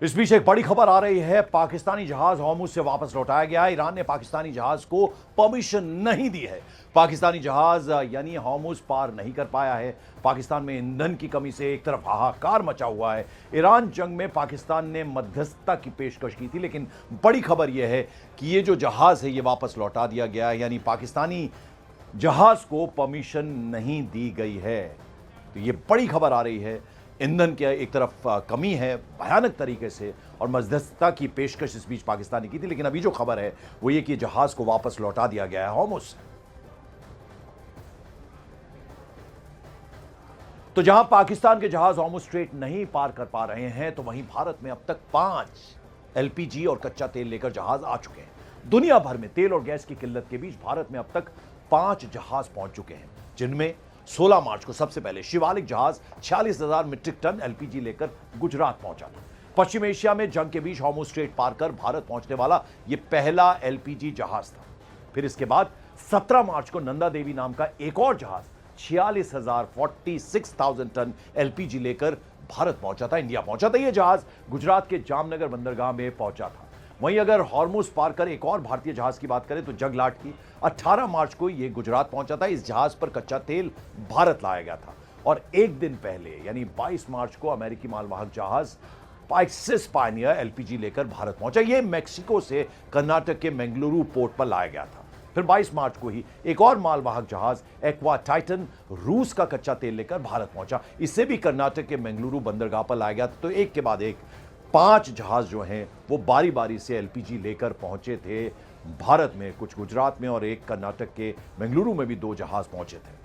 इस बीच एक बड़ी खबर आ रही है। पाकिस्तानी जहाज हॉर्मुज से वापस लौटाया गया है। ईरान ने पाकिस्तानी जहाज को परमिशन नहीं दी है। पाकिस्तानी जहाज यानी हॉर्मुज पार नहीं कर पाया है। पाकिस्तान में ईंधन की कमी से एक तरफ हाहाकार मचा हुआ है। ईरान जंग में पाकिस्तान ने मध्यस्थता की पेशकश की थी, लेकिन बड़ी खबर यह है कि ये जो जहाज है ये वापस लौटा दिया गया है, यानी पाकिस्तानी जहाज को परमिशन नहीं दी गई है। तो ये बड़ी खबर आ रही है। ईंधन की एक तरफ कमी है भयानक तरीके से, और मध्यस्थता की पेशकश इस बीच पाकिस्तान ने की थी, लेकिन अभी जो खबर है वो ये कि जहाज को वापस लौटा दिया गया है हॉर्मुज से। तो जहां पाकिस्तान के जहाज हॉर्मुज स्ट्रेट नहीं पार कर पा रहे हैं, तो वहीं भारत में अब तक 5 एलपीजी और कच्चा तेल लेकर जहाज आ चुके हैं। दुनिया भर में तेल और गैस की किल्लत के बीच भारत में अब तक 5 जहाज पहुंच चुके हैं, जिनमें 16 मार्च को सबसे पहले शिवालिक जहाज 46,000 मीट्रिक टन एलपीजी लेकर गुजरात पहुंचा था। पश्चिम एशिया में जंग के बीच हॉर्मुज स्ट्रेट पार कर भारत पहुंचने वाला यह पहला एलपीजी जहाज था। फिर इसके बाद 17 मार्च को नंदा देवी नाम का एक और जहाज 46,000 टन एलपीजी लेकर भारत पहुंचा था, इंडिया पहुंचा था। यह जहाज गुजरात के जामनगर बंदरगाह में पहुंचा था। वहीं अगर हॉर्मुज पार कर एक और भारतीय जहाज की बात करें तो जगलाट की 18 मार्च को यह गुजरात पहुंचा था। इस जहाज पर कच्चा तेल भारत लाया गया था, और एक दिन पहले यानी 22 मार्च को अमेरिकी मालवाहक जहाज पाइक्सिस पायनियर एलपीजी लेकर भारत पहुंचा। यह मेक्सिको से कर्नाटक के मंगलुरु पोर्ट पर लाया गया था। फिर 22 मार्च को ही एक और मालवाहक जहाज एक्वा टाइटन रूस का कच्चा तेल लेकर भारत पहुंचा। इसे भी कर्नाटक के मंगलुरु बंदरगाह पर लाया गया था। तो एक के बाद एक 5 जहाज जो हैं वो बारी बारी से एलपीजी लेकर पहुंचे थे भारत में। कुछ गुजरात में और एक कर्नाटक के मंगलुरु में भी 2 जहाज पहुंचे थे।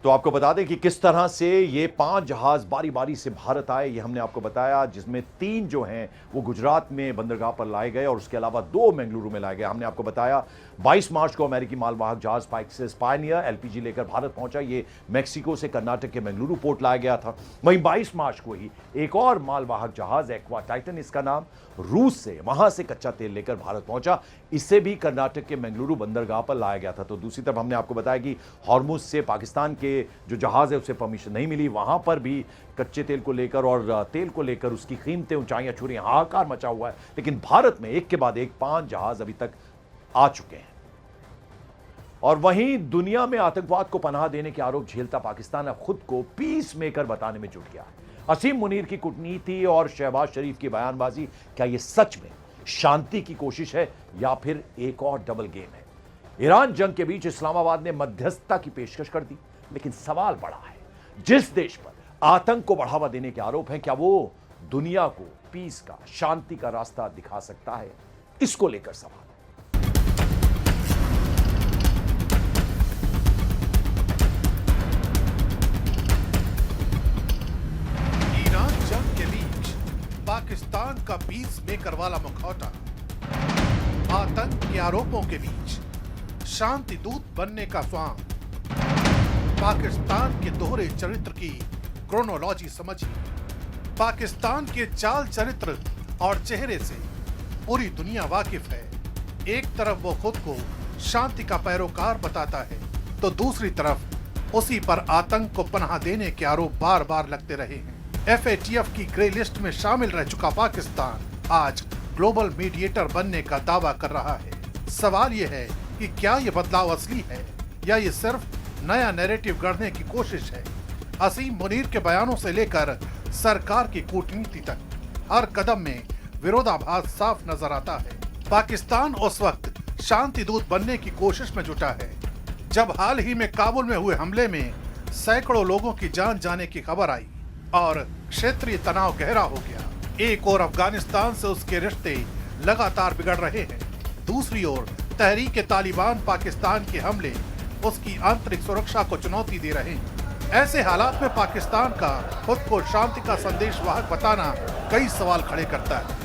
तो आपको बता दें कि किस तरह से ये 5 जहाज बारी बारी से भारत आए, ये हमने आपको बताया, जिसमें 3 जो हैं वो गुजरात में बंदरगाह पर लाए गए और उसके अलावा 2 मंगलुरु में लाए गए। हमने आपको बताया 22 मार्च को अमेरिकी मालवाहक जहाज पाइक्सिस पायनियर एलपीजी लेकर भारत पहुंचा। ये मेक्सिको से कर्नाटक के मंगलुरु पोर्ट लाया गया था। वहीं 22 मार्च को ही एक और मालवाहक जहाज एक्वा टाइटन, इसका नाम, रूस से, वहां से कच्चा तेल लेकर भारत पहुंचा। इसे भी कर्नाटक के मंगलुरु बंदरगाह पर लाया गया था। तो दूसरी तरफ हमने आपको बताया कि हॉर्मुज से पाकिस्तान के जो जहाज है उसे परमिशन नहीं मिली। वहां पर भी कच्चे तेल को लेकर और तेल को लेकर उसकी कीमतें ऊंचाइयां छू रही हैं, हाहाकार मचा हुआ है। लेकिन भारत में एक के बाद एक 5 जहाज अभी तक आ चुके हैं। और वहीं दुनिया में आतंकवाद को पनाह देने के आरोप झेलता पाकिस्तान अब खुद को पीस मेकर बताने में जुट गया है। असीम मुनीर की कूटनीति और शहबाज शरीफ की बयानबाजी, क्या यह सच में शांति की कोशिश है या फिर एक और डबल गेम है? ईरान जंग के बीच इस्लामाबाद ने मध्यस्थता की पेशकश कर दी, लेकिन सवाल बड़ा है, जिस देश पर आतंक को बढ़ावा देने के आरोप हैं, क्या वो दुनिया को पीस का, शांति का रास्ता दिखा सकता है? इसको लेकर सवाल। ईरान जंग के बीच पाकिस्तान का पीस मेकर वाला मुखौटा, आतंक के आरोपों के बीच शांति दूत बनने का स्वांग, पाकिस्तान के दोहरे चरित्र की क्रोनोलॉजी समझिए। पाकिस्तान के चाल चरित्र और चेहरे से पूरी दुनिया वाकिफ है। एक तरफ वो खुद को शांति का पैरोकार बताता है, तो दूसरी तरफ उसी पर आतंक को पनाह देने के आरोप बार बार लगते रहे हैं। FATF की ग्रे लिस्ट में शामिल रह चुका पाकिस्तान आज ग्लोबल मीडिएटर बनने का दावा कर रहा है। सवाल यह है कि क्या ये बदलाव असली है या ये सिर्फ नया नैरेटिव गढ़ने की कोशिश है। असीम मुनीर के बयानों से लेकर सरकार की कूटनीति तक हर कदम में विरोधाभास साफ नजर आता है। पाकिस्तान उस वक्त शांति दूत बनने की कोशिश में जुटा है जब हाल ही में काबुल में हुए हमले में सैकड़ों लोगों की जान जाने की खबर आई और क्षेत्रीय तनाव गहरा हो गया। एक ओर अफगानिस्तान से उसके रिश्ते लगातार बिगड़ रहे हैं, दूसरी ओर तहरीक तालिबान पाकिस्तान के हमले उसकी आंतरिक सुरक्षा को चुनौती दे रहे हैं। ऐसे हालात में पाकिस्तान का खुद को शांति का संदेश वाहक बताना कई सवाल खड़े करता है।